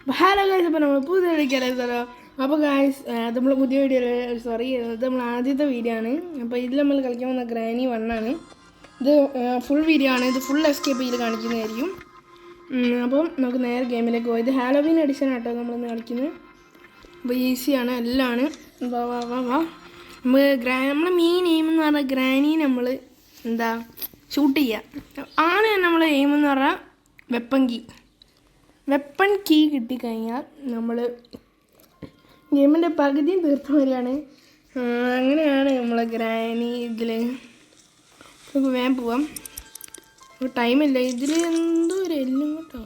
Hello guys, അപ്പോൾ നമ്മൾ പുതിയ വിളിക്കാനോ. അപ്പോൾ ഗൈസ്, അത് നമ്മൾ പുതിയ വീഡിയോ, സോറി, ഇത് നമ്മൾ ആദ്യത്തെ വീഡിയോ ആണ്. അപ്പോൾ ഇതിൽ നമ്മൾ കളിക്കാൻ വന്ന ഗ്രാനി 1 ആണ്. ഇത് ഫുൾ വീഡിയോ ആണ്. ഇത് ഫുൾ എസ്കേപ്പ് ചെയ്ത് കാണിക്കുന്നതായിരിക്കും. അപ്പം നമുക്ക് നേരെ ഗെയിമിലേക്ക് പോയി. ഇത് ഹാലോവീൻ എഡിഷൻ ആട്ടോ നമ്മളിന്ന് കളിക്കുന്നത്. അപ്പോൾ ഈസിയാണ്, എല്ലാം ആണ്. വാ വാ വാ വാ നമ്മൾ നമ്മളെ മെയിൻ എയിം എന്ന് പറഞ്ഞാൽ ഗ്രാനി നമ്മൾ എന്താ ഷൂട്ട് ചെയ്യുക ആണ്. നമ്മൾ എയിം എന്ന് പറഞ്ഞാൽ വെപ്പൺ കീ കിട്ടിക്കഴിഞ്ഞാൽ നമ്മൾ ഗെയിമിൻ്റെ പകുതിയും തീർത്ത വരികയാണ്. അങ്ങനെയാണ് നമ്മളെ ഗ്രാനി. ഇതിൽ നമുക്ക് വേഗം പോവാം, ടൈമില്ല. ഇതിൽ എന്തോ ഒരു എല്ലും കേട്ടോ,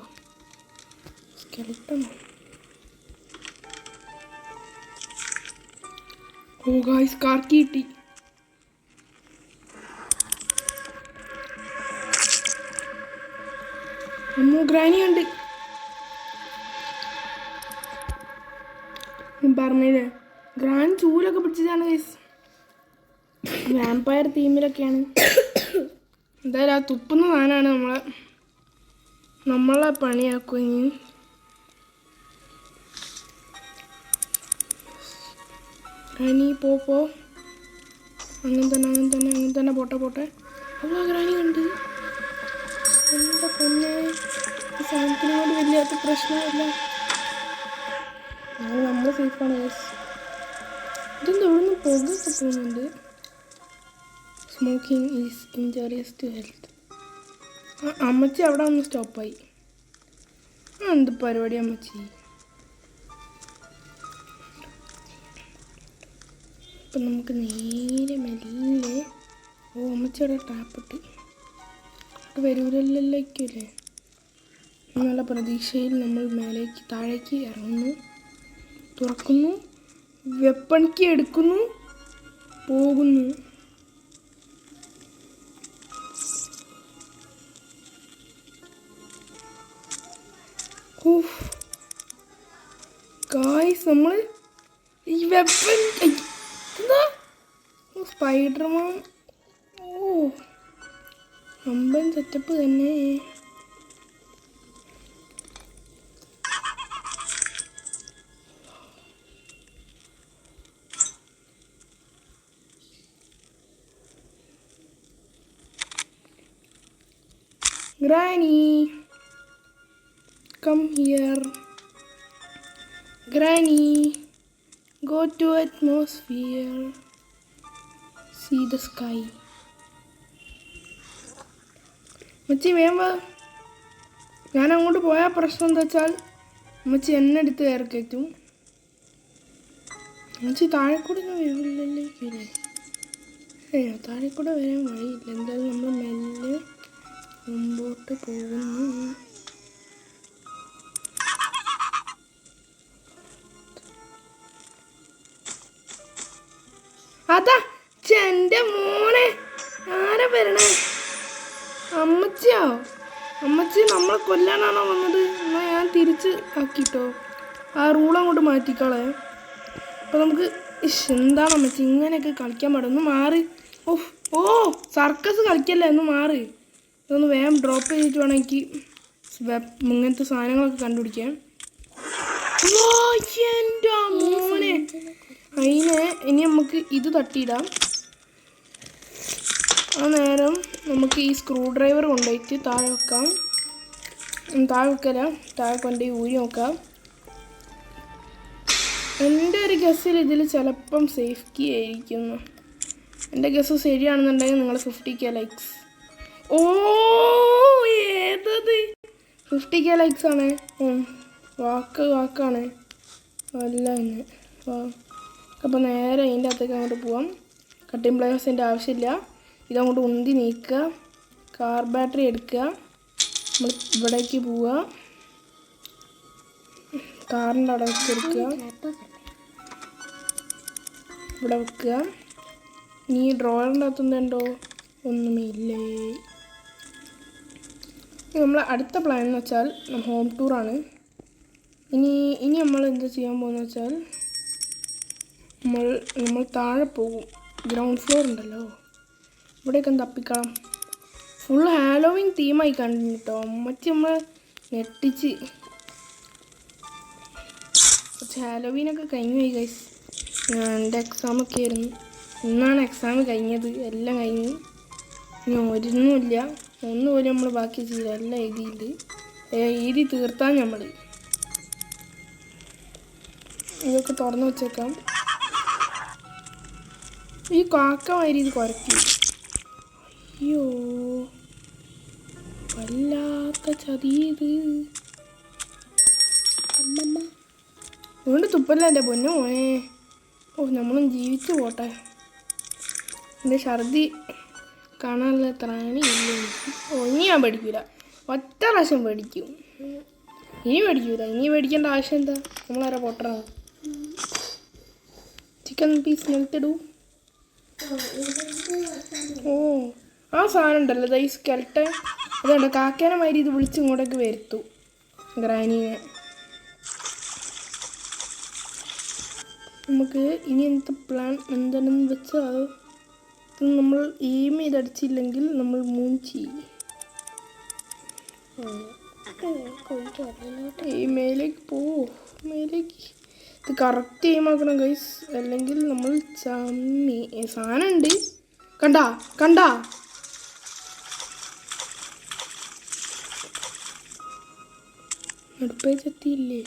സ്കെൽട്ടണോ. ഓ ഗായ്സ്, കാർക്കി കിട്ടി. അമ്മോ, ഗ്രാനി ഉണ്ട്. പറഞ്ഞില്ലേ, ഗ്രാൻഡ് ചൂലൊക്കെ പിടിച്ചതാണ് ഗൈസ്. വാമ്പയർ തീമിലൊക്കെയാണ്. എന്തായാലും ആ തുപ്പുന്ന സാധനമാണ് നമ്മളെ പണിയാക്കും. ഇനി ഗ്രാനി പോ, അങ്ങനെ തന്നെ പോട്ടെ. അല്ല, ഗ്രാനി കണ്ട്. എന്താ പൊന്നെ, ഈ സാധനത്തിനോട് വലിയ പ്രശ്നമില്ല. നമ്മൾ സേഫാണ് ഗൈസ്. ഇതെന്താ ഇവിടെ നിന്ന് പുകയൊക്കെ പോകുന്നുണ്ട്. Smoking is injurious to health. അമ്മച്ചി അവിടെ ഒന്ന് സ്റ്റോപ്പായി. എന്ത് പരിപാടി അമ്മച്ചി. അപ്പം നമുക്ക് നേരെ മെല്ലെ. ഓ, അമ്മച്ചി അവിടെ ടാപ്പിട്ട് വരൂരല്ലേക്കല്ലേ. നല്ല പ്രതീക്ഷയിൽ നമ്മൾ താഴേക്ക് ഇറങ്ങുന്നു, തുറക്കുന്നു, വെപ്പൺ കീ എടുക്കുന്നു, പോകുന്നു. ഗായ്സ്, നമ്മൾ ഈ വെപ്പൺ എന്താ സ്പൈഡർമാൻ. ഓ, അമ്പൻ സെറ്റപ്പ് തന്നെ. Granny, come here. Granny, go to atmosphere. See the sky. അമ്മച്ചി വേഗം വാ. ഞാൻ അങ്ങോട്ട് പോയാൽ പ്രശ്നം എന്താ വെച്ചാൽ അമ്മച്ചി എന്നെ എടുത്ത് കയറി കയറ്റും. അമ്മച്ചി താഴെ കൂടെ വരില്ലല്ലേ. താഴെ കൂടെ വരാൻ വഴിയില്ല. എന്തായാലും നമ്മൾ മെല്ലെ മുമ്പോട്ട് പോകുന്നു. അതാ എൻ്റെ മോനെ, ആരാ വരണേ? അമ്മച്ചിയോ? അമ്മച്ചി നമ്മളെ കൊല്ലാനാണോ വന്നത്? എന്നാൽ ഞാൻ തിരിച്ച് ആക്കിട്ടോ, ആ റൂൾ അങ്ങോട്ട് മാറ്റിക്കളെ. അപ്പോൾ നമുക്ക് എന്താണ് അമ്മച്ചി ഇങ്ങനെയൊക്കെ കളിക്കാൻ പാടും? ഒന്ന് മാറി. ഓ സർക്കസ് കളിക്കല്ലേ, ഒന്ന് മാറി. ഇതൊന്ന് വേഗം ഡ്രോപ്പ് ചെയ്തിട്ട് വേണം എനിക്ക് ഇങ്ങനത്തെ സാധനങ്ങളൊക്കെ കണ്ടുപിടിക്കാൻ. എൻ്റെ മോനെ, ഇനി നമുക്ക് ഇത് തട്ടിയിടാം. ആ നേരം നമുക്ക് ഈ സ്ക്രൂ ഡ്രൈവർ കൊണ്ടുപോയിട്ട് താഴെ വെക്കാം. താഴെ കൊണ്ടുപോയി ഊരി നോക്കാം. എൻ്റെ ഒരു ഗസ്സിൽ ഇതിൽ ചിലപ്പം സേഫ് കീ ആയിരിക്കുന്നു. എൻ്റെ ഗസ് ശരിയാണെന്നുണ്ടെങ്കിൽ നിങ്ങൾ 50K ലൈക്സ്. ഓ, ഏതത് 50K ലൈക്സ് ആണ്. വാക്കാണ് അല്ല എന്ന്. അപ്പോൾ നേരെ അതിൻ്റെ അകത്തേക്ക് അങ്ങോട്ട് പോവാം. കട്ടിംഗ് പ്ലേയേഴ്സിൻ്റെ ആവശ്യമില്ല. ഇതങ്ങോട്ട് ഉന്തി നീക്കുക, കാർ ബാറ്ററി എടുക്കുക, നമ്മൾ ഇവിടേക്ക് പോവുക, കാറിൻ്റെ അവിടെ വെച്ചെടുക്കുക, ഇവിടെ വെക്കുക. ഇനി ഡ്രോയറിൻ്റെ അകത്തുണ്ടോ? ഒന്നുമില്ലേ. നമ്മൾ അടുത്ത പ്ലാൻ എന്ന് വെച്ചാൽ ഹോം ടൂറാണ്. ഇനി നമ്മൾ എന്താ ചെയ്യാൻ പോകുന്നത് വെച്ചാൽ നമ്മൾ താഴെ പോകും. ഗ്രൗണ്ട് ഫ്ലോർ ഉണ്ടല്ലോ, ഇവിടെയൊക്കെ തപ്പിക്കാം. ഫുൾ ഹാലോവിൻ തീമായി കണ്ടു കേട്ടോ. അമ്മച്ചി നമ്മൾ ഞെട്ടിച്ച്. കുറച്ച് ഹാലോവീനൊക്കെ കഴിഞ്ഞു പോയി ഗൈസ്. എൻ്റെ എക്സാമൊക്കെ ആയിരുന്നു. ഇന്നാണ് എക്സാം കഴിഞ്ഞത്. എല്ലാം കഴിഞ്ഞ് ഇനി ഒന്നുമില്ല. ഒന്നുപോലും നമ്മൾ ബാക്കി ചെയ്യില്ല. എല്ലാം എഴുതിയിട്ടുണ്ട്. എഴുതി തീർത്താൻ നമ്മൾ ഇതൊക്കെ തുറന്ന് വെച്ചേക്കാം. ഈ കാക്കമാതിരി ഇത് കുരയ്ക്കും. അയ്യോ വല്ലാത്ത ചതി ഇത്. അമ്മമ്മ അതുകൊണ്ട് തുപ്പല്ല എൻ്റെ പൊന്നു മോനെ. നമ്മളും ജീവിച്ചു പോട്ടെ. എൻ്റെ ഛർദി കാണാനുള്ള ത്രാണി ഇല്ല എനിക്ക്. ഇനി ഞാൻ പഠിക്കില്ല. ഒറ്റ പ്രാവശ്യം പഠിക്കും. ഇനി പഠിക്കൂല. ഇനി പഠിക്കേണ്ട ആവശ്യം എന്താ? നമ്മളാരെ പൊട്ടണം. ചിക്കൻ പീസ് മെൽത്തിടൂ. ആ സാധനം ഉണ്ടല്ലോ ഈ സ്കെൽട്ടൻ. അതുകൊണ്ട് കാക്കേനെ മാതിരി ഇത് വിളിച്ച് ഇങ്ങോട്ടേക്ക് വരുത്തു ഗ്രാനീനെ. നമുക്ക് ഇനി എന്ത് പ്ലാൻ എന്താണെന്ന് വെച്ചാൽ നമ്മൾ എയിം ചെയ്തടിച്ചില്ലെങ്കിൽ നമ്മൾ മൂഞ്ചി. മേലേക്ക് മേലേക്ക് ഇത് കറക്റ്റ് എയിമാക്കണം ഗൈസ്, അല്ലെങ്കിൽ നമ്മൾ ചമ്മി. സാധനം ഉണ്ട്. കണ്ടാ അടുപ്പേച്ചെത്തിയില്ലേ?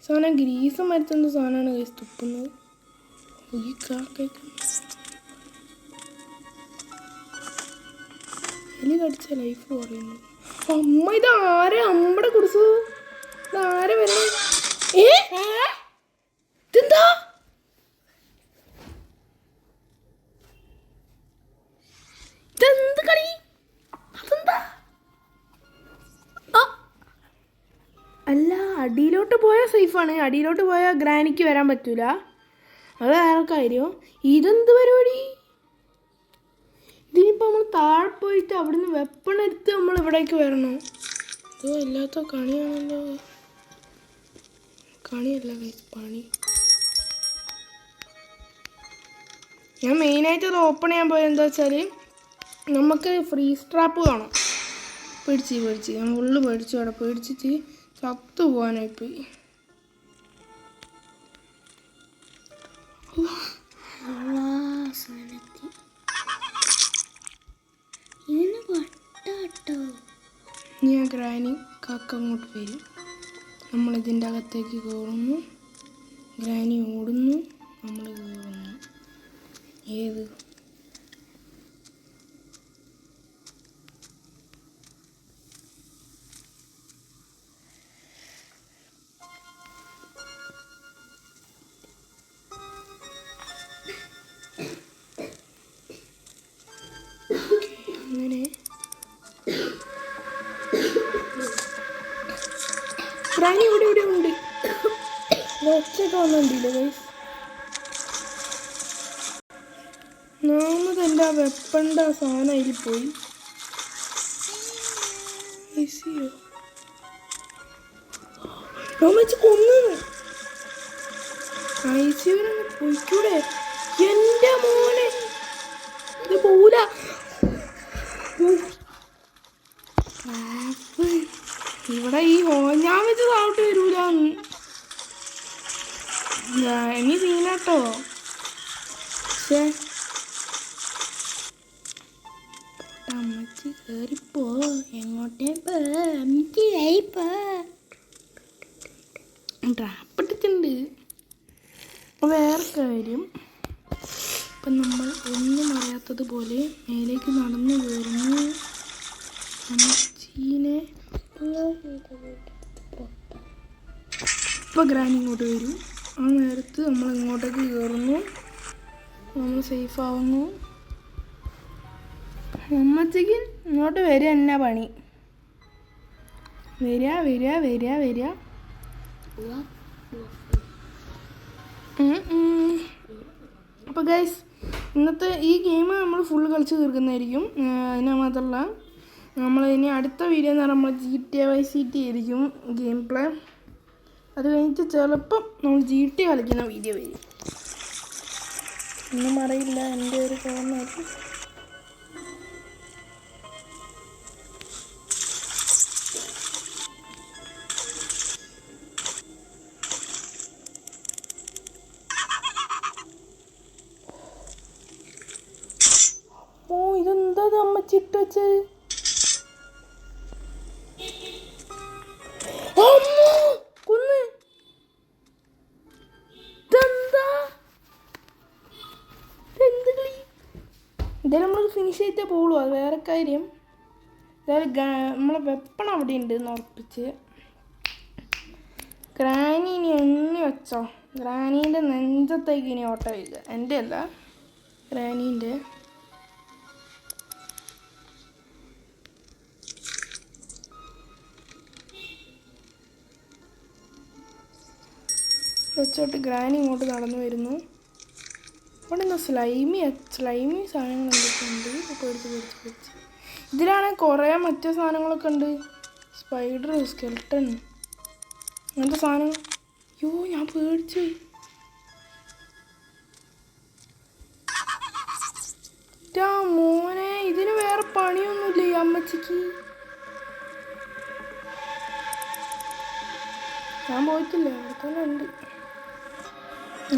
സാധനം ഗ്രീസം മരത്തുന്ന സാധനമാണ് ഗൈസ് തുപ്പുന്നത്. ഈ കാക്കയ്ക്ക് എലി കടിച്ച ലൈഫ് പറയുന്നു. അമ്മ ഇതാരെ അമ്മടെ കുടിച്ചു? ഇതാരെ വരണേ? ഇതെന്താ? ഇതെന്ത് കളി? അതെന്താ? അല്ല, അടിയിലോട്ട് പോയാൽ സേഫാണ്. അടിയിലോട്ട് പോയാൽ ഗ്രാനിക്ക് വരാൻ പറ്റൂല. അത് വേറെ കാര്യം. ഇതെന്ത് പരിപാടി? ഇതിനിപ്പോൾ നമ്മൾ താഴെ പോയിട്ട് അവിടുന്ന് വെപ്പൺ എടുത്ത് നമ്മൾ ഇവിടേക്ക് വരണം. ഇത് വല്ലാത്ത കണിയാണല്ലോ. കണിയല്ല പണി. ഞാൻ മെയിനായിട്ട് അത് ഓപ്പൺ ചെയ്യാൻ പോയത് എന്താ വെച്ചാൽ നമുക്ക് ഫ്രീസ് ട്രാപ്പ് കാണാം. പേടിച്ച് ഞാൻ ഫുള്ള് പേടിച്ചു. അവിടെ പേടിച്ചിട്ട് ചത്തു പോകാനായിപ്പോയി. ഞാൻ ഗ്രാനി കാക്ക അങ്ങോട്ട് വരും. നമ്മളിതിൻ്റെ അകത്തേക്ക് കയറുന്നു. ഗ്രാനി ഓടുന്നു, നമ്മൾ കയറുന്നു. ഏത് അങ്ങനെ ഗ്രാനി ഇവിടെ ഉണ്ട്. ഒച്ചയൊക്കെ വന്നിട്ടില്ല ഗൈസ്. നാമത് ആ വെപ്പണ്ട സാധനം അതിൽ പോയി. കൊന്നു ഐസിയുനൊന്ന് പോയിക്കൂടെ? എൻ്റെ മോനെ ഇത് പോല. ഇവിടെ ഈ ഞാൻ വെച്ച് താഴോട്ട് വരൂല. ഇനി സീനാട്ടോ. പക്ഷേ അമ്മച്ചി കയറിപ്പോ. എങ്ങോട്ടേ പോ? ട്രാപ്പിട്ടിട്ടുണ്ട്. വേറെ കാര്യം, ഇപ്പം നമ്മൾ ഒന്നും അറിയാത്തതുപോലെ മേലേക്ക് നടന്നു കയറുന്നു. അമ്മച്ചീനെ ഇപ്പം ഗ്രാനി ഇങ്ങോട്ട് വരും. ആ നേരത്ത് നമ്മൾ ഇങ്ങോട്ടേക്ക് കയറുന്നു. നമ്മൾ സേഫ് ആവുന്നു. അമ്മച്ചക്ക് ഇങ്ങോട്ട് വരിക എന്നാ പണി. വരിക. അപ്പോൾ ഗൈസ്, ഇന്നത്തെ ഈ ഗെയിം നമ്മൾ ഫുൾ കളിച്ച് തീർക്കുന്നതായിരിക്കും. അതിന് മാത്രമല്ല, നമ്മൾ ഇനി അടുത്ത വീഡിയോ എന്ന് പറഞ്ഞാൽ നമ്മൾ GTA Vice City ആയിരിക്കും ഗെയിം പ്ലേ. അത് കഴിഞ്ഞിട്ട് ചിലപ്പം നമ്മൾ GTA കളിക്കുന്ന വീഡിയോ വരും. ഒന്നും അറിയില്ല, എൻ്റെ ഒരു ഫോണായിരിക്കും. ആയിട്ടേ പോളൂ, അത് വേറെ കാര്യം. അതായത് നമ്മളെ വെപ്പൺ അവിടെ ഉണ്ട് എന്ന് ഉറപ്പിച്ച്. ഗ്രാനി ഇനി എണ്ണി വെച്ചോ, ഗ്രാനീൻ്റെ നെഞ്ചത്തേക്ക് ഇനി ഓട്ട വയ്ക്കുക. എൻ്റെ അല്ല, ഗ്രാനീൻ്റെ. വെച്ചോട്ട് ഗ്രാനി ഇങ്ങോട്ട് നടന്നു വരുന്നു. അവിടെ എന്താ സ്ലൈമി സാധനങ്ങൾ എന്തൊക്കെയുണ്ട്. പേടിച്ച് ഇതിലാണെങ്കിൽ കുറേ മറ്റേ സാധനങ്ങളൊക്കെ ഉണ്ട്. സ്പൈഡർ, സ്കെൽട്ടൺ, അങ്ങനത്തെ സാധനങ്ങൾ. അയ്യോ ഞാൻ പേടിച്ചു. മോനെ ഇതിന് വേറെ പണിയൊന്നുമില്ല ഈ അമ്മച്ചിക്ക്. ഞാൻ പോയിട്ടില്ല, അവിടെ തന്നെ ഉണ്ട്.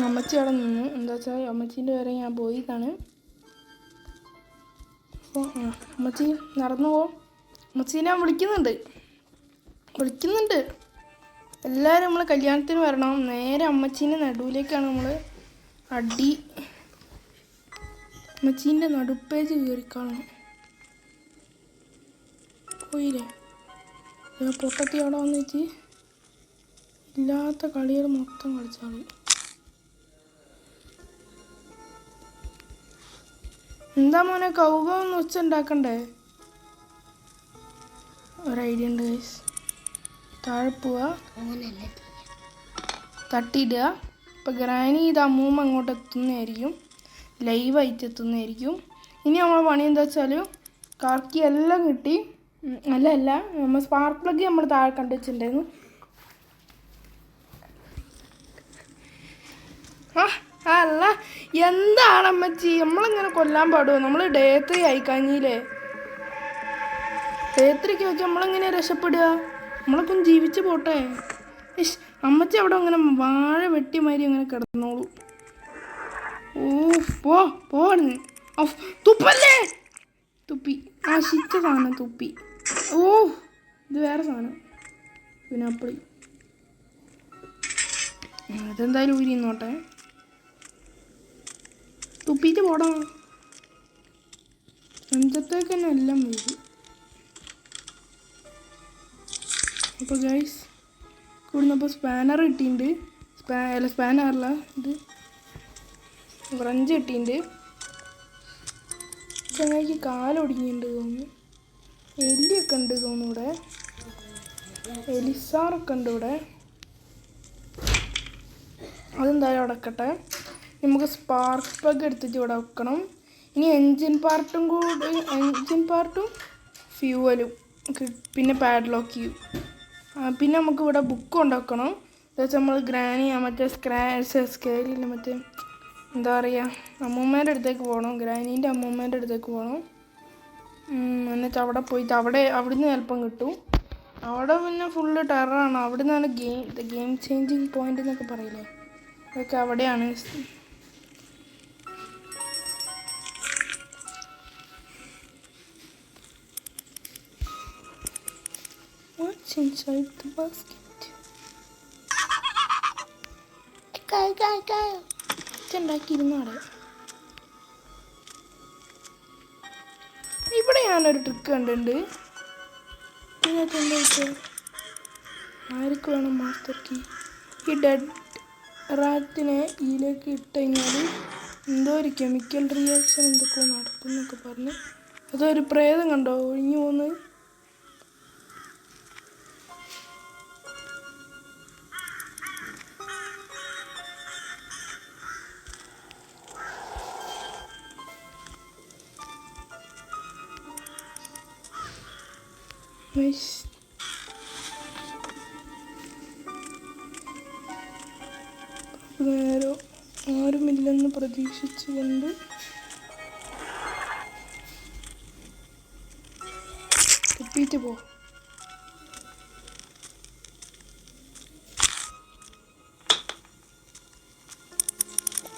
അമ്മച്ചി അവിടെ നിന്നു. എന്താ വെച്ചാൽ അമ്മച്ചീൻ്റെ വരെ ഞാൻ പോയിട്ടാണ്. അപ്പോൾ അമ്മച്ചി നടന്നു പോവും. അമ്മച്ചീനെ ഞാൻ വിളിക്കുന്നുണ്ട്. എല്ലാവരും നമ്മൾ കല്യാണത്തിന് വരണം. നേരെ അമ്മച്ചീൻ്റെ നടുവിലേക്കാണ് നമ്മൾ അടി. അമ്മച്ചീൻ്റെ നടുപ്പേജ് കയറിക്കാണണം. പോയില്ലേ പൊട്ടത്തി അവിടെ വന്ന് വെച്ച് ഇല്ലാത്ത കളികൾ മൊത്തം കളിച്ചാൽ. എന്താ മോനെ കൗകൊന്ന് ഉച്ച ഉണ്ടാക്കണ്ടേ? ഒരു ഐഡിയ ഉണ്ട് ഗൈസ്. താഴെ പോവുക, തട്ടിയിടുക. ഇപ്പം ഗ്രാനി ഇത് അമ്മൂമ്മ അങ്ങോട്ട് എത്തുന്നതായിരിക്കും, ലൈവായിട്ട് എത്തുന്നതായിരിക്കും. ഇനി നമ്മളെ പണി എന്താ വെച്ചാൽ കറക്കി എല്ലാം കിട്ടി. അല്ല നമ്മൾ സ്പാർക്ക് പ്ലഗ് നമ്മൾ താഴെ കണ്ടു വെച്ചിട്ടുണ്ടായിരുന്നു. അല്ല എന്താണ് അമ്മച്ചി നമ്മളിങ്ങനെ കൊല്ലാൻ പാടുമോ? നമ്മൾ ഡേ 3 ആയിക്കഴിഞ്ഞില്ലേ. ഡേ 3ക്ക് വെച്ച് നമ്മളിങ്ങനെ രക്ഷപ്പെടുക. നമ്മളിപ്പം ജീവിച്ച് പോട്ടെ. അമ്മച്ചി അവിടെ അങ്ങനെ വാഴ വെട്ടിമാരി അങ്ങനെ കിടന്നോളൂ. പോടുന്നു. തുപ്പല്ലേ, തുപ്പി. ശിച്ച സാധനം തുപ്പി. ഇത് വേറെ സാധനം. പിന്നെ അപ്പളി ഇതെന്തായാലും ഊരിന്നോട്ടെ. തുപ്പിയിട്ട് പോടാം. അഞ്ചത്തേക്ക് തന്നെ എല്ലാം വരും. അപ്പോൾ ഗൈസ് കൂടുന്നപ്പോൾ സ്പാനർ കിട്ടിയിട്ടുണ്ട്. സ്പാനറല്ല, ഇത് വ്രഞ്ച് കിട്ടിയിട്ടുണ്ട്. ചങ്ങായിക്ക് കാലൊടിഞ്ഞിട്ടുണ്ട് തോന്നുന്നു. എലിയൊക്കെ ഉണ്ട് തോന്നുന്നു ഇവിടെ. എലിസാറൊക്കെ ഉണ്ട് ഇവിടെ. അതെന്തായാലും അവിടെ വെക്കട്ടെ. നമുക്ക് സ്പാർക്ക് പ്ലഗ് എടുത്തിട്ട് ഇവിടെ വെക്കണം. ഇനി എൻജിൻ പാർട്ടും ഫ്യൂവലും പിന്നെ പാഡ്ലോക്ക് ചെയ്യും. പിന്നെ നമുക്ക് ഇവിടെ ബുക്ക് കൊണ്ടുവെക്കണം. എന്നുവെച്ചാൽ നമ്മൾ ഗ്രാനി മറ്റേ സ്കെയിലില്ല, മറ്റേ എന്താ പറയുക, അമ്മൂമ്മേൻ്റെ അടുത്തേക്ക് പോകണം. ഗ്രാനീൻ്റെ അമ്മൂമ്മേൻ്റെ അടുത്തേക്ക് പോകണം. എന്നിട്ട് അവിടെ പോയിട്ട് അവിടുന്ന് ചിലപ്പം കിട്ടും. അവിടെ പിന്നെ ഫുള്ള് ടെററാണ്. അവിടെ നിന്നാണ് ഗെയിം ചേഞ്ചിങ് പോയിൻ്റ് എന്നൊക്കെ പറയില്ലേ, അതൊക്കെ അവിടെയാണ്. What's inside the basket? ഉണ്ടാക്കിയിരുന്നാടെ. ഇവിടെ ഞാനൊരു ട്രിക്ക് കണ്ടിട്ടുണ്ട്. ഇതിനകത്ത് എന്താ വെച്ചാൽ ആർക്ക് വേണം മാസ്റ്റർ കീ. ഈ ഡെഡ് റാറ്റിനെ ഇതിലേക്ക് ഇട്ട് കഴിഞ്ഞാൽ എന്തോ ഒരു കെമിക്കൽ റിയാക്ഷൻ എന്തൊക്കെയോ നടക്കും എന്നൊക്കെ പറഞ്ഞ് അതൊരു പ്രേതം കണ്ടോ ഒഴിഞ്ഞു പോകുന്നത്. നേരം ആരുമില്ലെന്ന് പ്രതീക്ഷിച്ചുകൊണ്ട് തുപ്പിയിട്ട് പോ.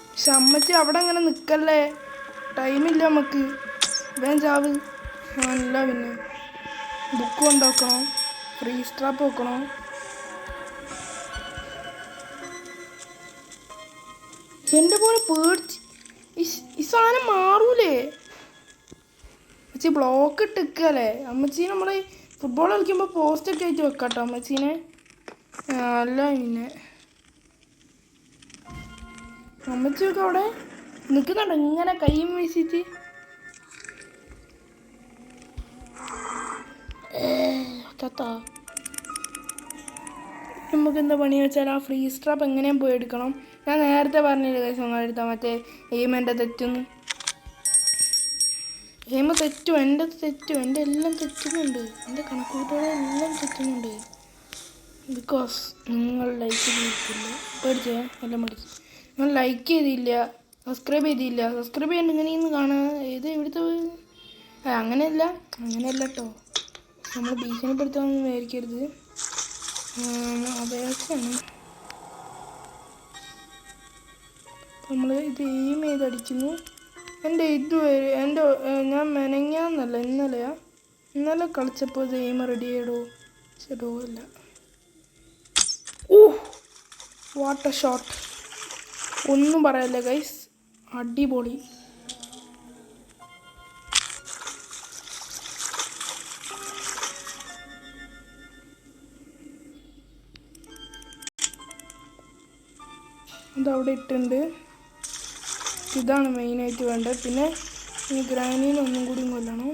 പക്ഷെ അമ്മച്ചി അവിടെ അങ്ങനെ നിൽക്കല്ലേ, ടൈമില്ല നമുക്ക്. വേഗം ചാവ്. അല്ല പിന്നെ ബുക്ക് കൊണ്ടുവെക്കണം, ഫ്രീ സ്ട്രാപ്പ് വെക്കണം. എൻ്റെ പോലെ പേടിച്ച് ഈ സാധനം മാറൂലേ. അമ്മച്ചി ബ്ലോക്ക് ഇട്ട് നിൽക്കല്ലേ. അമ്മച്ചി നമ്മൾ ഫുട്ബോൾ കളിക്കുമ്പോൾ പോസ്റ്റൊക്കെ ആയിട്ട് വെക്കാം കേട്ടോ അമ്മച്ചീനെ. അല്ല പിന്നെ അമ്മച്ചിയൊക്കെ അവിടെ നിൽക്കുന്നുണ്ട് ഇങ്ങനെ കൈയും വീശിച്ച്. നമുക്ക് എന്താ പണിയെന്ന് വെച്ചാൽ ആ ഫ്രീസ് ട്രാപ്പ് എങ്ങനെയും പോയി എടുക്കണം. ഞാൻ നേരത്തെ പറഞ്ഞില്ല നിങ്ങളെടുത്താൽ മറ്റേ എയിമെൻ്റെ തെറ്റുന്നു. എയിമ തെറ്റും, എൻ്റെ തെറ്റും, എൻ്റെ എല്ലാം തെറ്റുന്നുണ്ട്. എൻ്റെ കണക്കൂട്ടുകളെല്ലാം തെറ്റുന്നുണ്ട്. ബിക്കോസ് നിങ്ങൾ ലൈക്ക് ചെയ്തിട്ടില്ല. പേടിച്ചേ എല്ലാം പഠിച്ചു. നിങ്ങൾ ലൈക്ക് ചെയ്തില്ല, സബ്സ്ക്രൈബ് ചെയ്തില്ല. സബ്സ്ക്രൈബ് ചെയ്യാൻ ഇങ്ങനെയൊന്ന് കാണാൻ ഇത് ഇവിടുത്തെ അങ്ങനെയല്ല കേട്ടോ. നമ്മൾ ഭീഷണിപ്പെടുത്താമെന്ന് വിചാരിക്കരുത്. അപേക്ഷയാണ്. നമ്മൾ ഇത് എയിം ചെയ്തടിക്കുന്നു. എൻ്റെ ഇതുവരെ ഞാൻ മെനങ്ങാന്നല്ല ഇന്നലെ കളിച്ചപ്പോൾ ഇത് എയിം റെഡി ആയിടോ. ശരിയോ അല്ല. What A shot. ഒന്നും പറയല്ലേ ഗൈസ്, അടിപൊളി. അതവിടെ ഇട്ടുണ്ട്. ഇതാണ് മെയിനായിട്ട് വേണ്ടത്. പിന്നെ ഈ ഗ്രാനീനെ ഒന്നും കൂടി കൊല്ലണം.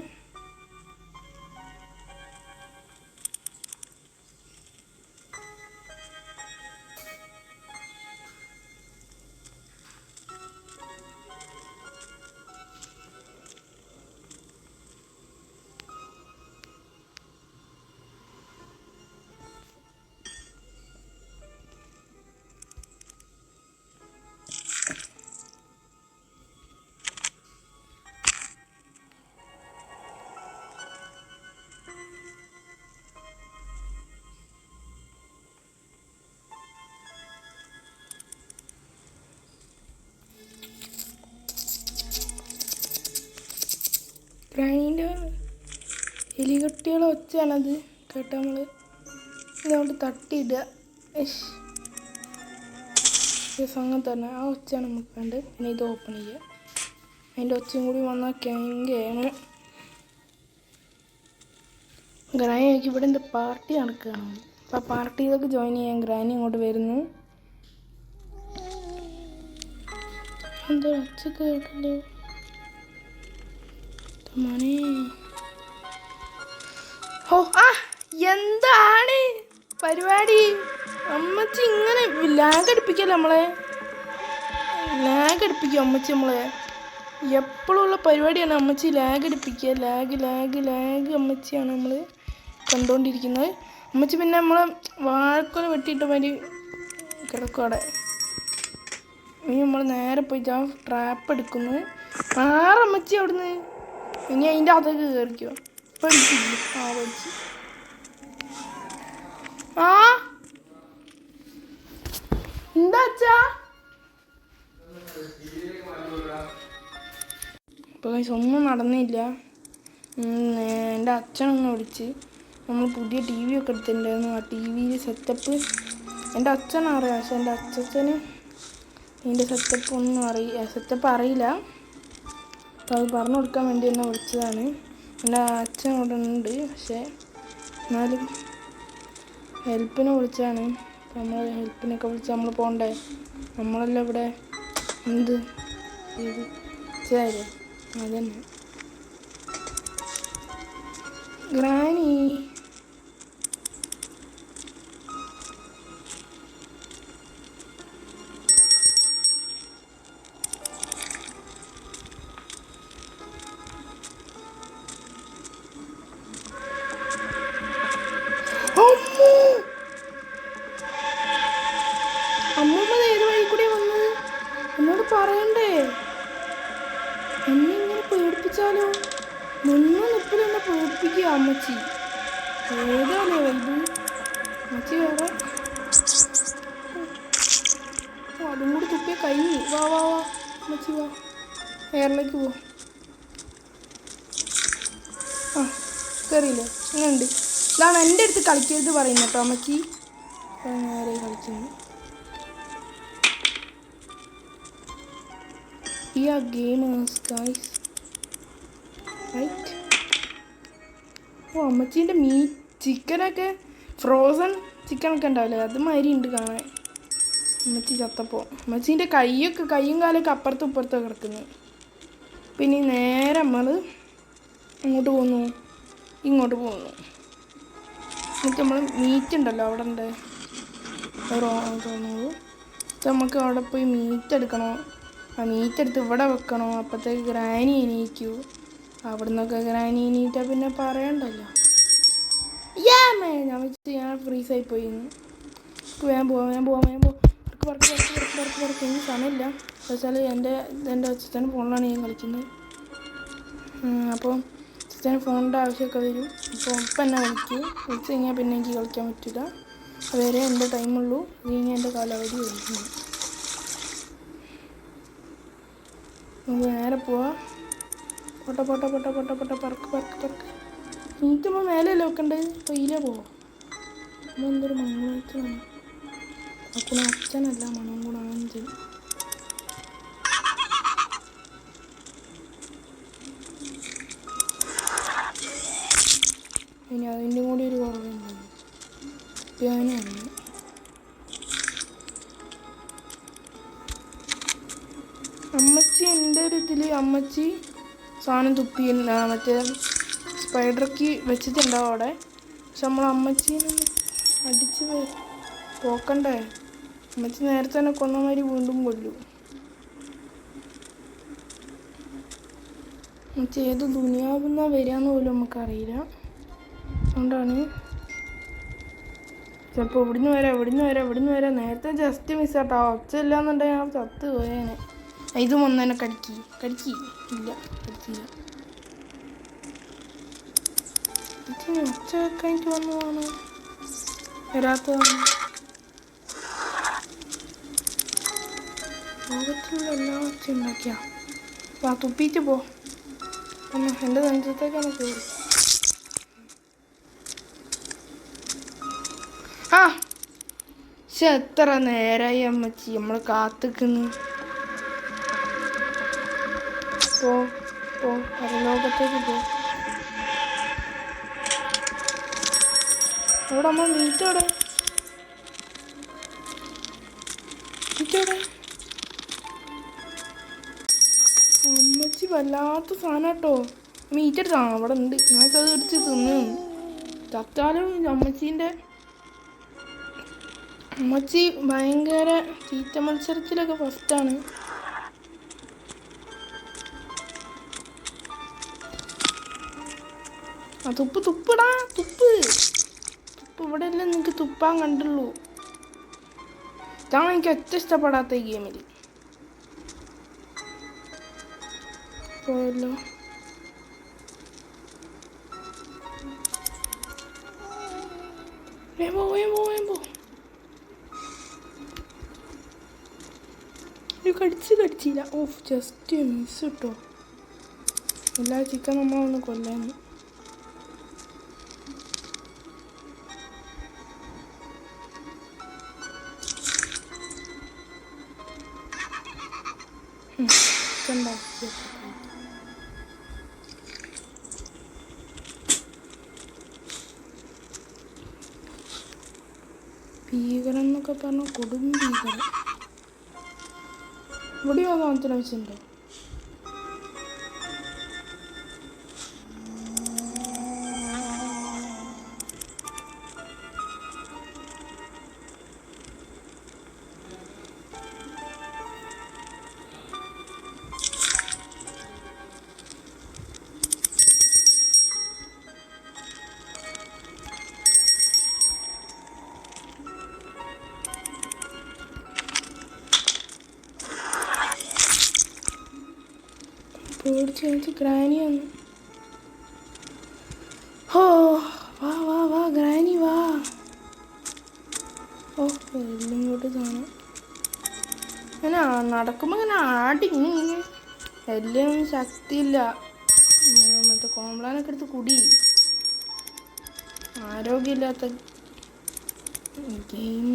ഗ്രാനീൻ്റെ എലികട്ടികളെ ഒച്ചയാണത് കേട്ടോ. നമ്മൾ ഇതോട്ട് തട്ടിയിടുക. സംഘം തന്നെ ആ ഒച്ചയാണ് നമുക്ക് വേണ്ടത്. പിന്നെ ഇത് ഓപ്പൺ ചെയ്യുക. അതിൻ്റെ ഒച്ചയും കൂടി വന്നാൽ കെങ്കയാണ്. ഗ്രാനിക്ക് ഇവിടെ എന്താ പാർട്ടി നടക്കുകയാണ്. അപ്പോൾ ആ പാർട്ടിയിലൊക്കെ ജോയിൻ ചെയ്യാൻ ഗ്രാനി ഇങ്ങോട്ട് വരുന്നു. എന്താ ഒച്ച കേട്ടല്ലോ മോനെ. എന്താണ് പരിപാടി? അമ്മച്ചി ഇങ്ങനെ ലാഗ് അടിപ്പിക്കല്ലേ നമ്മളെ. ലാഗ് അടിപ്പിക്കും അമ്മച്ചി നമ്മളെ. എപ്പോഴും ഉള്ള പരിപാടിയാണ് അമ്മച്ചി ലാഗ് അടിപ്പിക്കുക. ലാഗ് അമ്മച്ചിയാണ് നമ്മൾ കണ്ടുകൊണ്ടിരിക്കുന്നത്. അമ്മച്ചി പിന്നെ നമ്മളെ വാഴക്കൊല വെട്ടിയിട്ട് മാതിരി കിടക്കും അവിടെ. ഇനി നമ്മൾ നേരെ പോയിട്ട് ആ ട്രാപ്പ് എടുക്കുന്നു. അമ്മച്ചി അവിടുന്ന് ഇനി അതിൻ്റെ അകത്തേക്ക് കയറിക്കോ. പഠിച്ചില്ല. പഠിച്ചു. എന്താ അച്ഛാ? ഇപ്പോൾ ഒന്നും നടന്നില്ല. എൻ്റെ അച്ഛനൊന്ന് വിളിച്ച് നമ്മൾ പുതിയ ടി വി ഒക്കെ എടുത്തിട്ടുണ്ടായിരുന്നു. ആ ടി വിയിൽ സെറ്റപ്പ് എൻ്റെ അച്ഛനറിയാം. പക്ഷെ എൻ്റെ അച്ഛന് ഇതിൻ്റെ സെറ്റപ്പ് അറിയില്ല. അപ്പോൾ അത് പറഞ്ഞു കൊടുക്കാൻ വേണ്ടി എന്നെ വിളിച്ചതാണ്. എൻ്റെ അച്ഛൻ ഇവിടെ ഉണ്ട്. പക്ഷേ എന്നാലും ഹെൽപ്പിനെ വിളിച്ചാണ്. നമ്മൾ ഹെൽപ്പിനൊക്കെ വിളിച്ച് നമ്മൾ പോകണ്ടേ. നമ്മളെല്ലാം ഇവിടെ എന്ത് ചെയ്ത് ശരി അതന്നെ. ഗ്രാനി അമ്മൂമ്മ ഏത് വഴി കൂടെ വന്നത് എന്നോട് പറയണ്ടേ. എന്നെ ഇങ്ങനെ പേടിപ്പിച്ചാലോ. നിപ്പിലെന്നെ പേടിപ്പിക്കുക അമ്മച്ചി. ഏതാണേ വൈബ് അമ്മച്ചി. വേറെ അതും കൂടി തുപ്പിയ കഴിഞ്ഞു. വാ അമ്മച്ചി വാ, എയറിലേക്ക് പോ. കയറിയില്ലേ? ഇങ്ങനെയുണ്ട്. ഇതാണ് എൻ്റെ അടുത്ത് കളിക്കരുത് പറയുന്നത് കേട്ടോ അമ്മച്ചി. നേരെ കളിക്കുന്നു. We are gamers guys, right? ഓ അമ്മച്ചീൻ്റെ ചിക്കനൊക്കെ ഫ്രോസൺ ചിക്കനൊക്കെ ഉണ്ടാവില്ലേ അതുമാതിരി ഉണ്ട് കാണാൻ. അമ്മച്ചി ചത്തപ്പോൾ അമ്മച്ചീൻ്റെ കൈയും കാലൊക്കെ അപ്പുറത്തും ഇപ്പുറത്തൊക്കെ കിടക്കുന്നത്. പിന്നെ നേരെ നമ്മൾ അങ്ങോട്ട് പോകുന്നു, ഇങ്ങോട്ട് പോകുന്നു. എന്നിട്ട് നമ്മൾ മീറ്റ് ഉണ്ടല്ലോ അവിടെ ഉണ്ട് തോന്നുന്നു. നമുക്ക് അവിടെ പോയി മീറ്റ് എടുക്കണോ, ആ മീറ്റ് എടുത്ത് ഇവിടെ വെക്കണോ. അപ്പോഴത്തേക്ക് ഗ്രാനി എണീക്കൂ. അവിടെ നിന്നൊക്കെ ഗ്രാനി എണീറ്റാൽ പിന്നെ പറയണ്ടല്ലോ. ഞാൻ ഫ്രീസായി പോയി. വേഗം പോവാം. എനിക്ക് സമയമില്ല. എന്താ വെച്ചാൽ എൻ്റെ അച്ഛൻ്റെ ഫോണിലാണ് ഞാൻ കളിക്കുന്നത്. അപ്പോൾ അച്ഛന് ഫോണിൻ്റെ ആവശ്യമൊക്കെ വരും. അപ്പോൾ ഇപ്പം എന്നെ വിളിച്ച് കഴിഞ്ഞാൽ പിന്നെ എനിക്ക് കളിക്കാൻ പറ്റില്ല. അതുവരെ എൻ്റെ ടൈമുള്ളൂ. അത് കഴിഞ്ഞാൽ എൻ്റെ കാലാവധി കഴിഞ്ഞു. നമുക്ക് നേരെ പോവാം. പറക്ക്. നീറ്റുമ്പോൾ മേലെയല്ലേ വെക്കണ്ടത്. അപ്പോൾ ഇതിലേ പോവാം. നമ്മളെന്തൊരു മണങ്ങളാണ്. അപ്പോൾ അച്ഛനല്ല മണം കൂടാണ് ചെയ്യും. ഇനി അതിൻ്റെ കൂടി ഒരു കുറവുണ്ടാകും. ഞാനാണ് അമ്മച്ചി എൻ്റെ ഒരു ഇതിൽ അമ്മച്ചി സാധനം തുപ്പിയില്ല. മറ്റേ സ്പൈഡർക്ക് വെച്ചിട്ടുണ്ടാവും അവിടെ. പക്ഷെ നമ്മൾ അമ്മച്ചീനെ അടിച്ച് പോക്കണ്ടേ. അമ്മച്ചി നേരത്തെ തന്നെ കൊന്നമാതിരി വീണ്ടും കൊല്ലും. അമ്മച്ചി ഏത് ദുനിയാവുന്ന വരികയെന്ന് പോലും നമുക്കറിയില്ല. അതുകൊണ്ടാണ് ചിലപ്പോൾ ഇവിടുന്ന് വരാം. നേരത്തെ ജസ്റ്റ് മിസ്സാട്ടോ. ഒച്ച ഇല്ലാന്നുണ്ടെങ്കിൽ ഞാൻ ചത്ത് പോയേനെ. ഇതും ഒന്നെ കടിക്കി ഇല്ല, കടിച്ചില്ല. ഒച്ച കഴിഞ്ഞിട്ട് വന്നതാണ് വരാത്തതാണ്. ലോകത്തിലുള്ള എല്ലാ ഒച്ച ഉണ്ടാക്കിയാ. അപ്പോൾ തുപ്പിയിട്ട് പോ. എൻ്റെ നെഞ്ചത്തേക്കാണ് കയറി. പക്ഷെ എത്ര നേരമായി അമ്മച്ചി നമ്മൾ കാത്തിക്കുന്നു. പരലോകത്തേക്ക് പോ. അവിടെ അമ്മ മീറ്റോടെ അമ്മച്ചി വല്ലാത്ത സാധനം കേട്ടോ. മീറ്റ് എടുത്താ അവിടെ ഉണ്ട്. ഞാൻ അത് എടുത്ത് തിന്നു. ചത്താലും അമ്മച്ചി ഭയങ്കര തീറ്റ മത്സരത്തിലൊക്കെ ഫസ്റ്റാണ്. തുപ്പിടാ തുപ്പ് ഇവിടെ എല്ലാം നിങ്ങൾക്ക് തുപ്പാൻ കണ്ടുള്ളൂ. ഇതാണ് എനിക്ക് ഏറ്റവും ഇഷ്ടപ്പെടാത്ത ഈ ഗെയിമിൽ. പോയല്ലോ. വേമ്പോ കടിച്ചില്ല. ഓഫ് ജസ്റ്റ് മിസ് കിട്ടോ. എല്ലാ ചിക്കൻ നമ്മളൊന്ന് കൊല്ലാൻ. ഭീകരം എന്നൊക്കെ പറഞ്ഞ കൊടും ഭീകരം. ഇവിടെയോ സാധനത്തിന് വെച്ചിട്ടുണ്ടോ? പേടിച്ച് ഗ്രാനിയാണ്. ഓ വാ ഗ്രാനി വാ. ഓ എല്ലാം ഇങ്ങോട്ട് കാണാം. അങ്ങനെ നടക്കുമ്പോൾ ഇങ്ങനെ എല്ലാം ശക്തിയില്ല. മറ്റേ കോംപ്ലാനൊക്കെ എടുത്ത് കുടി. ആരോഗ്യമില്ലാത്ത ഗെയിം.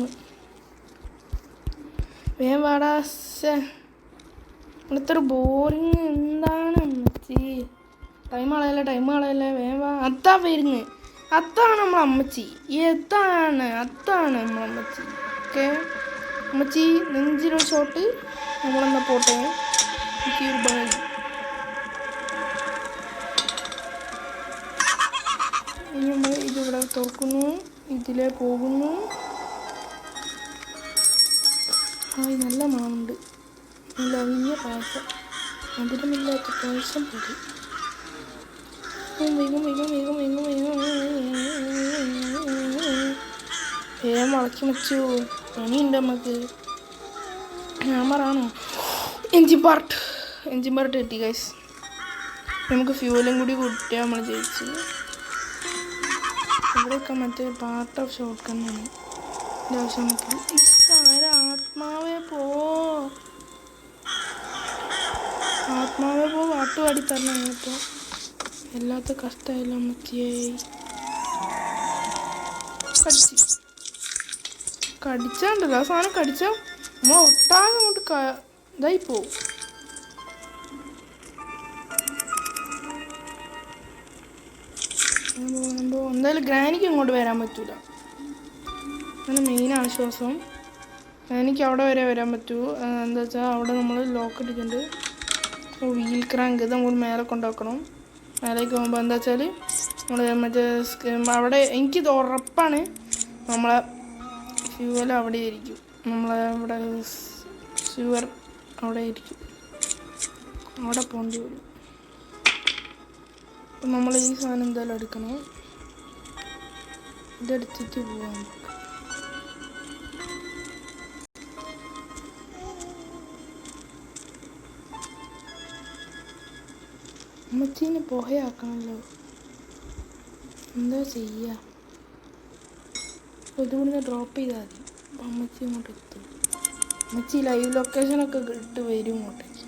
വേഗം വാടാ. ഇവിടുത്തെ ഒരു ബോറിങ് എന്താണ് അമ്മച്ചി. ടൈം കളയല്ലേ വേഗം വാ. അത്താ വരുന്ന്. അത്താണ് നമ്മളമ്മച്ചി. അത്താണ് നമ്മളമ്മച്ചി. ഓക്കെ അമ്മച്ചി നെഞ്ചിലോ ഷോട്ട്. നമ്മളെന്നാ പോട്ടെ. എനിക്ക് ഒരു ബാഗ്. ഇനി നമ്മൾ ഇതിവിടെ തുറക്കുന്നു. ഇതിലേ പോകുന്നു. നല്ല മണമുണ്ട്. നല്ല വലിയ പായസം. മധുരമില്ലാത്ത പായസം പൊടി. വേഗം വളക്കി വെച്ചു. പണിയുണ്ട് നമുക്ക്. ക്യാമറാണോ? എൻജിൻ പാർട്ട് കിട്ടി ഗൈസ്. നമുക്ക് ഫ്യൂലും കൂടി കൂട്ടിയാൽ നമ്മൾ ജയിച്ചു. ഇവിടെയൊക്കെ മറ്റേ പാർട്ട് ഓഫ് ഷോട്ട് കണ്ണാണ്. ആവശ്യം ആത്മാവേ പോ പാട്ട് പാടി തരണം. ഇപ്പോൾ എല്ലാത്ത കഷ്ടമായില്ല അമ്മച്ചിയായി. കടിച്ചാണ്ടല്ലോ ആ സാധനം. കടിച്ചാൽ നമ്മൾ ഒട്ടാകെ അങ്ങോട്ട് ഇതായി പോവും. എന്തായാലും ഗ്രാനിക്ക് ഇങ്ങോട്ട് വരാൻ പറ്റൂല. അങ്ങനെ മെയിൻ ആശ്വാസം. ഗ്രാനിക്ക് അവിടെ വരെ വരാൻ പറ്റൂ. എന്താ വെച്ചാൽ അവിടെ നമ്മൾ ലോക്ക് ഇട്ടിട്ടുണ്ട്. വീൽ ക്രാങ്ക് ഇത് നമ്മൾ മേലെ കൊണ്ടുവെക്കണം. മേലേക്ക് പോകുമ്പോൾ എന്താ വെച്ചാൽ നമ്മൾ മറ്റേ അവിടെ എനിക്കിത് ഉറപ്പാണ് നമ്മളെ ഫ്യൂവൽ അവിടെ ഇരിക്കും. നമ്മളെ ഇവിടെ ഫ്യൂവർ അവിടെ ഇരിക്കും. അവിടെ പോകേണ്ടി വരും. അപ്പം നമ്മൾ ഈ സാധനം എന്തായാലും എടുക്കണം. ഇതെടുത്തിട്ട് പോവാം. അമ്മച്ചീനെ പുകയാക്കണമല്ലോ. എന്താ ചെയ്യുക? അപ്പോൾ ഇതുകൊണ്ട് ഡ്രോപ്പ് ചെയ്താൽ മതി. അപ്പം അമ്മച്ചി ഇങ്ങോട്ട് എത്തും. അമ്മച്ചി ലൈവ് ലൊക്കേഷനൊക്കെ ഇട്ട് വരും ഇങ്ങോട്ടേക്ക്.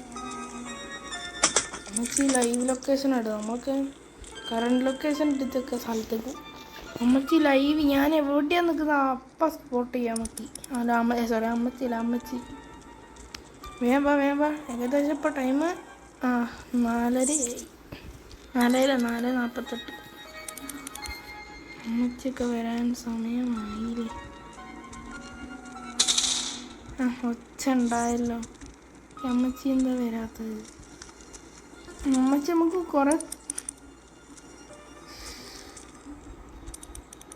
അമ്മച്ചി ലൈവ് ലൊക്കേഷൻ ഇടും. നമുക്ക് കറണ്ട് ലൊക്കേഷൻ ഇട്ടൊക്കെ സ്ഥലത്തേക്ക് അമ്മച്ചി ലൈവ്. ഞാൻ എവിടെയാണ് നിൽക്കുന്നത് അപ്പം സ്പോട്ട് ചെയ്യാൻ മതി. അമ്മച്ചി വേഗം വാ. ഏകദേശം ഇപ്പോൾ ടൈം 4:48. അമ്മച്ചൊക്കെ വരാൻ സമയമായില്ലേ? ഒച്ച ഉണ്ടായല്ലോ. അമ്മച്ചി എന്താ വരാത്തത്? അമ്മച്ചി നമുക്ക് കുറെ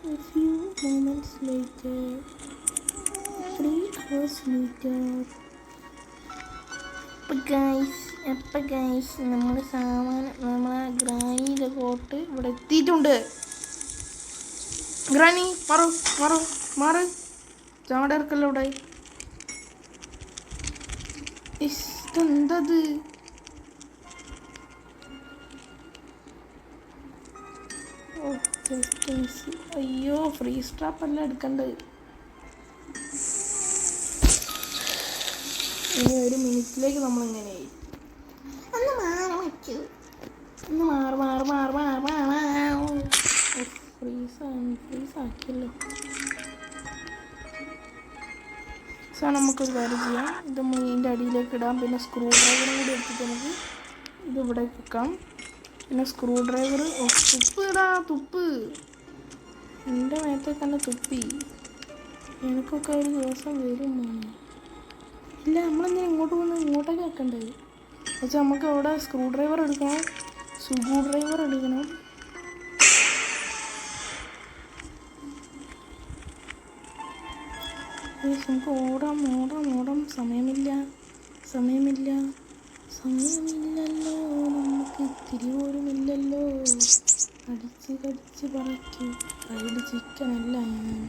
A few moments later, 3 hours later. അപ്പം ഗൈസ് നമ്മുടെ സാമാനം നമ്മളെ ഗ്രാനിയുടെ കോട്ട് ഇവിടെ എത്തിയിട്ടുണ്ട്. ഗ്രാനി മാറ് ചാടെ ഇറക്കല്ലോ ഇവിടെ. ഇതെന്തത്? അയ്യോ ഫ്രീ സ്ട്രാപ്പ് അല്ല എടുക്കേണ്ടത്. ഇനി 1 മിനിറ്റിലേക്ക് നമ്മളിങ്ങനെയായി. ഒന്ന് മാറ്. ഫ്രീസാക്കിയല്ലോ. സാർ നമുക്കൊരു കാര്യം ചെയ്യാം. ഇത് ഇതിൻ്റെ അടിയിലേക്ക് ഇടാം. പിന്നെ സ്ക്രൂ ഡ്രൈവറും കൂടി എടുത്തിട്ട് നമുക്ക് ഇത് ഇവിടെ വെക്കാം. പിന്നെ സ്ക്രൂ ഡ്രൈവർ തുപ്പ് എൻ്റെ മേത്തേക്ക് തന്നെ തുപ്പി. എനിക്കൊക്കെ ഒരു ദിവസം വരും. ഇല്ല നമ്മളെന്താ ഇങ്ങോട്ട് പോകുന്നത്? ഇങ്ങോട്ടേക്ക് വെക്കേണ്ടത് പക്ഷെ നമുക്ക് അവിടെ സ്ക്രൂ ഡ്രൈവർ എടുക്കണം. നമുക്ക് ഓടാം. സമയമില്ലല്ലോ. നമുക്ക് ഇത്തിരി പോലും ഇല്ലല്ലോ. കടിച്ച് പറയ്ക്കും. ഫ്രൈഡ് ചിക്കനല്ല ഞാൻ.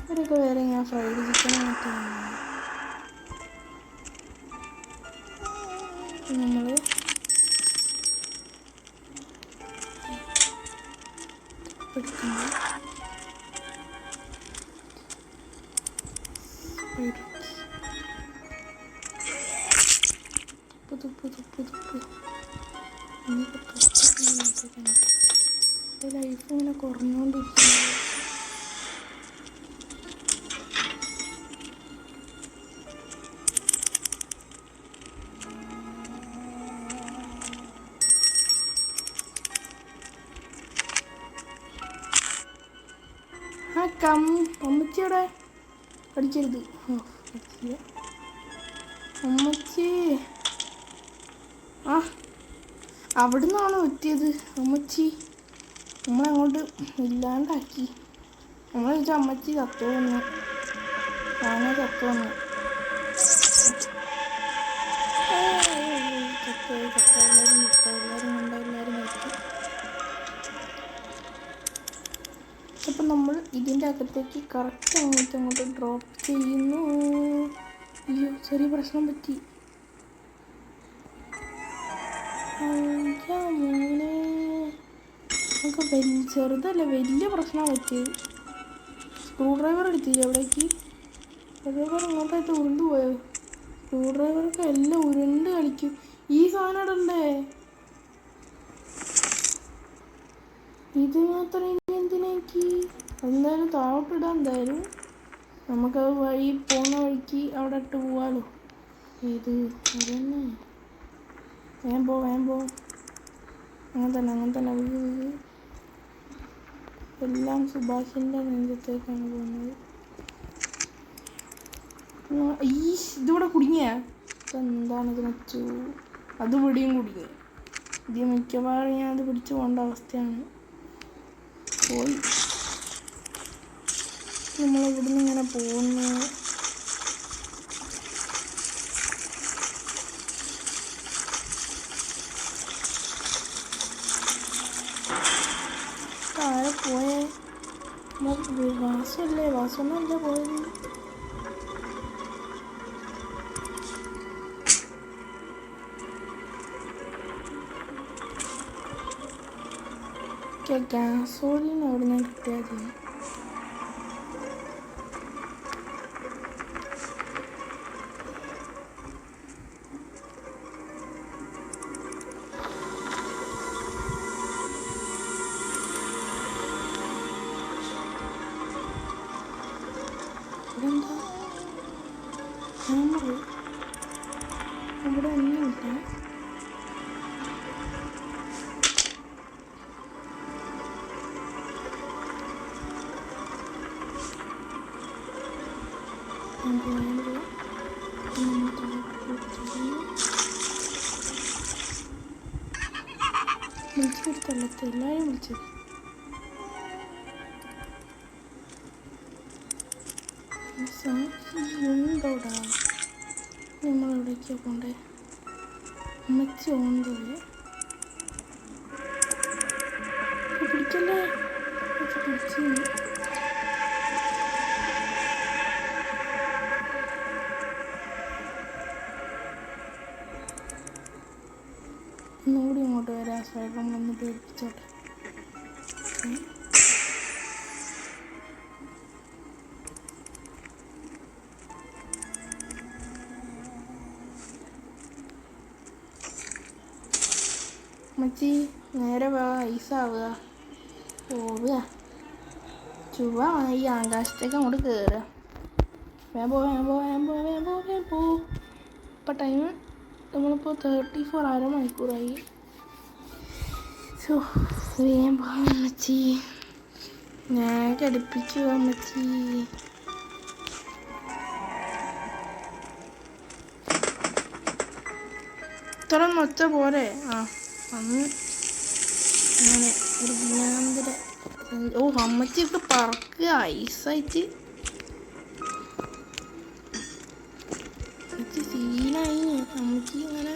ഇവരൊക്കെ വേറെ ഞാൻ ഫ്രൈഡ് ചിക്കനായിട്ട് നമ്മൾ എടുക്കുമ്പോൾ തുപ്പ് ലൈഫ് ഇങ്ങനെ കുറഞ്ഞുകൊണ്ടിരിക്കുന്നു. അമ്മച്ചിയുടെ അടിക്കരുത്. അമ്മച്ചി അവിടെ നിന്നാണോ എത്തിയത്? അമ്മച്ചി നമ്മളങ്ങോട്ട് ഇല്ലാണ്ടാക്കി. നമ്മൾ ചോദിച്ചാൽ അമ്മച്ചി ചത്തു വന്നു. ഞാനേ ചത്തു വന്നു. എല്ലാവരും നിർത്തി. അപ്പം നമ്മൾ ഇതിൻ്റെ അകത്തേക്ക് കറക്റ്റ് അങ്ങോട്ട് ഡ്രോപ്പ് ചെയ്യുന്നു. അയ്യോ, ചെറിയ പ്രശ്നം പറ്റി. മോനെ, നമുക്ക് ചെറുതല്ല, വലിയ പ്രശ്നമാണ് പറ്റിയത്. സ്ക്രൂ ഡ്രൈവർ എടുത്തില്ല അവിടേക്ക്. സ്ക്രൂ ഡ്രൈവർ അങ്ങോട്ടായിട്ട് ഉരുണ്ടു പോയോ? സ്ക്രൂ ഡ്രൈവർക്ക് എല്ലാം ഉരുണ്ട് കളിക്കും. ഈ സാധനം ഇടണ്ടേ? ഇത് മാത്രം എന്തിനേക്ക്? എന്തായാലും താഴോട്ടിടാം. എന്തായാലും നമുക്കത് പോകുന്ന വഴിക്ക് അവിടെ ഇട്ട് പോവാലോ. ഇത് അതന്നെ. വേഗം പോ. അങ്ങനെ തന്നെ എല്ലാം സുഭാഷിൻ്റെ നെഞ്ചത്തേക്കാണ് പോകുന്നത്. ഇതിവിടെ കുടുങ്ങിയ എന്താണിത് വെച്ചു? അത് പിടിയും കുടുങ്ങി. ഇത് മിക്കവാറും ഞാൻ അത് പിടിച്ചു പോകേണ്ട അവസ്ഥയാണ്. പോയി നമ്മളിവിടുന്ന് ഇങ്ങനെ പോകുന്നു. ആരെ പോയേ? വാസനല്ലേ പോയത്? ഗ്യാസോളിന് അവിടെ നിന്ന് കിട്ടിയാൽ മതി. ഇവിടെ ഒന്നുമില്ല. വിളിച്ചെടുത്തല്ലത്തെ എല്ലാവരും വിളിച്ചത്. ഉണ്ടോടാ? നമ്മളെവിടേക്കാണ് പോണ്ടേ? അമ്മച്ചി ഓണ്ടോയെ പിടിക്കല്ലേ? പിടിച്ച് ഒന്നുകൂടി ഇങ്ങോട്ട് വരാം. സ്വയം ഒന്ന് പേടിപ്പിച്ചോട്ടെ. അമ്മച്ചി നേരെ ഐസാവുക പോവുക. ചുവ ഈ ആകാശത്തേക്ക് അങ്ങോട്ട് കയറുക. വേഗം പോ. ഇപ്പം ടൈം നമ്മളിപ്പോൾ 34 അരമണിക്കൂറായി. വേഗം പോ അമ്മച്ചി. ഞാൻ കടുപ്പിച്ചു അമ്മച്ചി. ഇത്ര ഒച്ച പോരെ? അന്ന് അങ്ങനെ ഒരു ഭ്രാന്തര. അമ്മച്ചിയൊക്കെ പറക്കുക ഐസായിട്ട്. സീനായി. അമ്മച്ചി ഇങ്ങനെ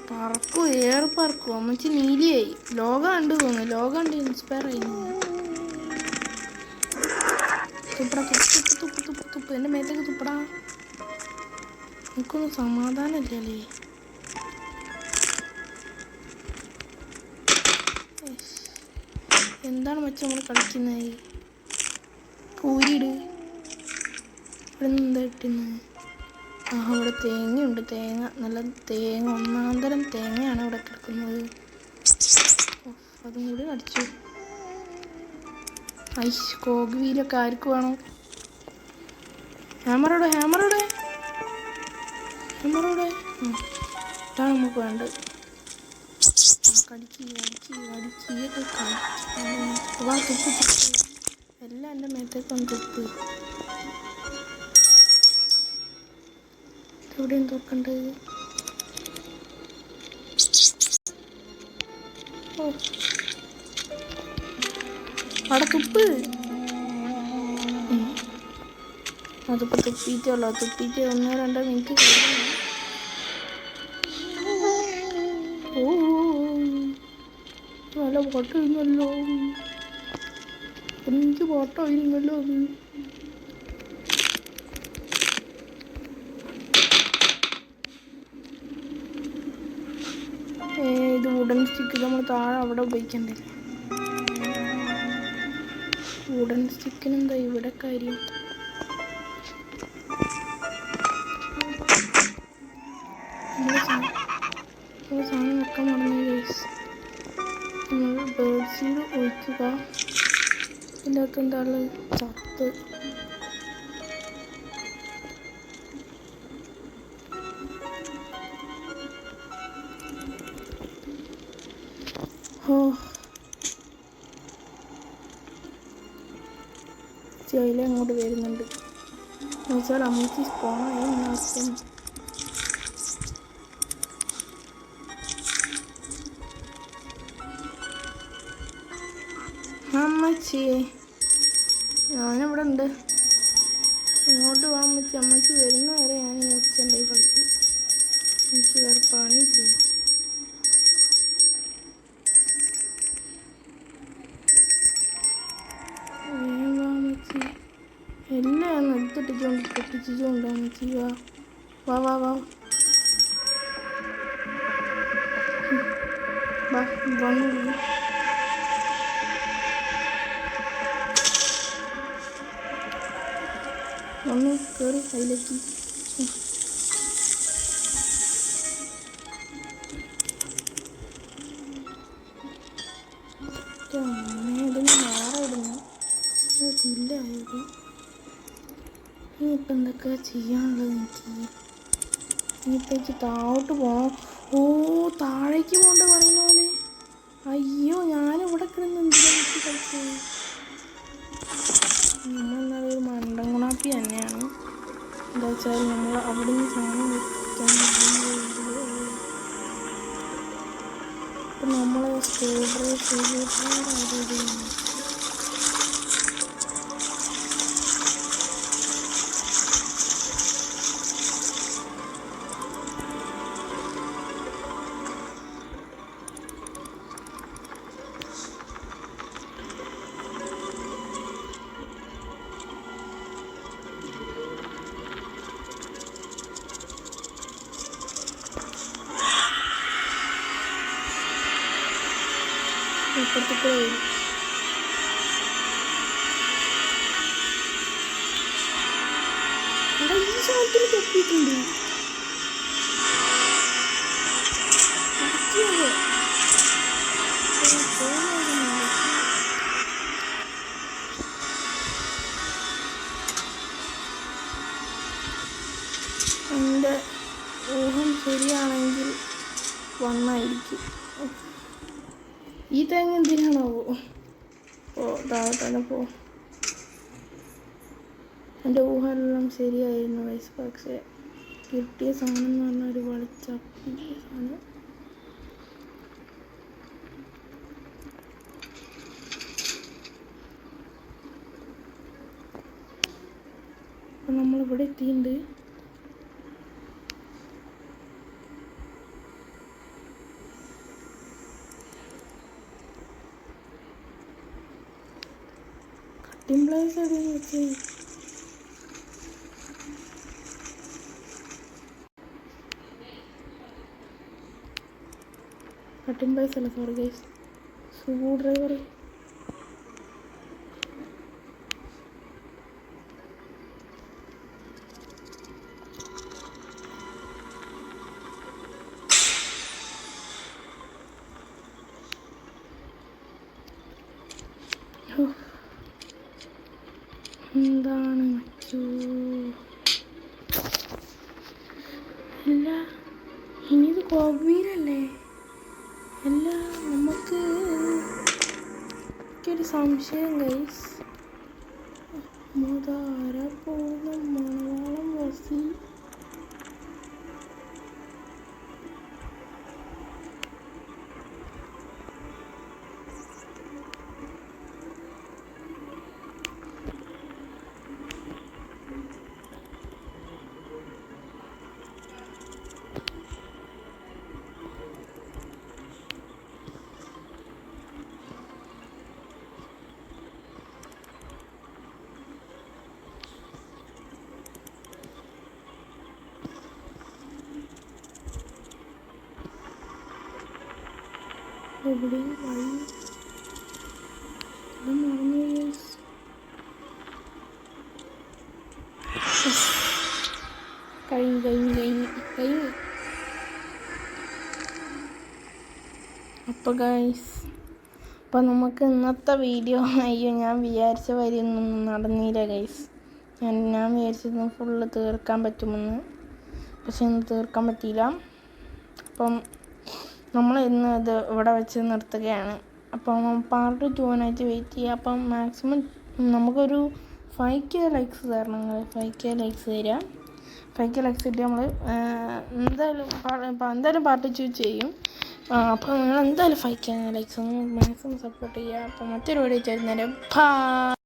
പറക്കും, ഏറെ പറക്കും. അമ്മച്ചി നീലിയായി. ലോകം കണ്ടു തോന്നുന്നു. ലോകം കണ്ട് ഇൻസ്പയർ ആയി. തുപ്പ എൻ്റെ മേത്തേക്ക് തുപ്പടാ. എനിക്കൊന്നും സമാധാനമില്ലല്ലേ? എന്താണ് മച്ച നമ്മൾ കളിക്കുന്നത്? പൂരിയിട്. ഇവിടെ നിന്ന് എന്താ കിട്ടുന്നത്? ഇവിടെ തേങ്ങയുണ്ട്. നല്ല തേങ്ങ, ഒന്നാം തരം തേങ്ങയാണ് ഇവിടെ കിടക്കുന്നത്. അതും കൂടി അടിച്ചു. കോഗ് വീലൊക്കെ ആർക്ക് വേണം? ഹാമറോടെ ഇതാണ് നമുക്ക് വേണ്ടത്. എല്ലാം എൻ്റെ മേത്തേക്ക് വന്ന് തുപ്പ്. എവിടെയും തുപ്പണ്ടത്. ഓ അവിടെ തുപ്പ്. അതിപ്പോൾ തുപ്പിയിട്ടല്ലോ. തുപ്പിയിട്ട് 1-2 മിനിറ്റ് കഴിയണം. ഓ നല്ല പാട്ടായിരുന്നല്ലോ. എനിക്ക് പാട്ടായിരുന്നല്ലോ അത്. ഇത് വുഡൻ സ്റ്റിക്ക് നമ്മൾ താഴെ അവിടെ ഉപയോഗിക്കണ്ടേ. വുഡൻ സ്റ്റിക്കിനെന്താ ഇവിടെ കാര്യം? സാധനം വെക്കാൻ മറന്നു ഗൈസ്. നമ്മൾ ബേർഡ് സീഡ് ഒഴിക്കുക. ഇതിൻ്റെ അകത്ത് എന്താ ഉള്ളത്? ചത്ത്. ഓ ചെയില അങ്ങോട്ട് വരുന്നുണ്ട് എന്നുവെച്ചാൽ അമ്മച്ചി സ്പോണായി അർത്ഥം. അമ്മച്ചി ഞാനിവിടെ ഉണ്ട്. ഇങ്ങോട്ട് പോകാൻ അമ്മച്ചി. അമ്മച്ചി വരുന്ന വരെ ഞാൻ ഈ ഒച്ചണ്ടായി കളിച്ചു. എനിക്ക് വേറെ പണിയില്ല. അമ്മച്ചി എല്ലാം എടുത്തിട്ടിച്ചുകൊണ്ട് പൊട്ടിച്ചുകൊണ്ട് അമ്മച്ചി വാ വാ വാ വാ വന്നു. ഒന്ന് കയറി അതിലേക്ക്. ഇതിന് മാറ ഇടുന്നു. ചില്ലായത്. ഇനിയിപ്പോൾ എന്തൊക്കെ ചെയ്യാനുള്ളത് എനിക്ക്? ഇനിയിപ്പോൾ എനിക്ക് താഴോട്ട് പോകണം. ഓ താഴേക്ക് പോകണ്ട പറയുന്ന പോലെ. അയ്യോ ഞാനിവിടെ കിടന്ന് എന്തിനാ എനിക്ക് കളിച്ചത്? നമ്മളെന്നാലൊരു മണ്ടൻ ഗുണാപ്പി തന്നെയാണ്. എന്താ വെച്ചാൽ നമ്മൾ അവിടെ നിന്ന് സാധനം വെക്കാൻ ഇപ്പം നമ്മളെ സ്ക്രൂ ഡ്രൈവ് ചെയ്തിട്ട് ഇപ്പുറത്തേക്ക് വരും. ഈ സാധനത്തിൽ തെറ്റിയിട്ടുണ്ട്. എൻ്റെ ഊഹം ശരിയാണെങ്കിൽ വന്നായിരിക്കും. ഈ തേങ്ങ എന്തിനാണാവോ? ഓ താഴെ തന്നെ പോ. എൻ്റെ ഊഹമെല്ലാം ശരിയായിരുന്നു വയസ്സ്. പക്ഷേ കിട്ടിയ സാധനം എന്ന് പറഞ്ഞാൽ ഒരു വളിച്ചപ്പി സാധനം. അപ്പം നമ്മളിവിടെ എത്തിയിട്ടുണ്ട്. ടിംബ്ലേഴ്സ് എവിടെയെന്ന് വെച്ച് കട്ടിംഗ് പ്ലേസ് അല്ല, സോറി ഗൈസ്. സ്ക്രൂ ഡ്രൈവർ എന്താണ് മച്ചു? അല്ല ഇനിയത് കോഗ്മീരല്ലേ? അല്ല നമുക്കൊരു സംശയം ഗൈസ്. മുതാര പോലും മണവാളം വസി. എവിടെ വഴി ഇത് മറന്നു ഗൈസ്. കഴിഞ്ഞു. അപ്പോൾ ഗൈസ്, അപ്പോൾ നമുക്ക് ഇന്നത്തെ വീഡിയോ അയ്യോ ഞാൻ വിചാരിച്ച വരെയൊന്നും നടന്നില്ല ഗൈസ്. ഞാൻ വിചാരിച്ചത് ഫുള്ള് തീർക്കാൻ പറ്റുമെന്ന്, പക്ഷെ ഇന്ന് തീർക്കാൻ പറ്റിയില്ല. അപ്പം നമ്മൾ ഇന്ന് ഇത് ഇവിടെ വെച്ച് നിർത്തുകയാണ്. അപ്പം പാർട്ട് 2 വെയിറ്റ് ചെയ്യുക. അപ്പം മാക്സിമം നമുക്കൊരു 5K ലൈക്സ് തരണം. 5K ലൈക്സ് തരിക. 5K ലൈക്സ് കിട്ടി നമ്മൾ എന്തായാലും പാർട്ട് 2 ചെയ്യും. അപ്പോൾ നിങ്ങൾ എന്തായാലും 5K ലൈക്സ് ഒന്ന് മാക്സിമം സപ്പോർട്ട് ചെയ്യുക. അപ്പോൾ മറ്റൊരു വീഡിയോ ചേരുന്നേരം ബൈ.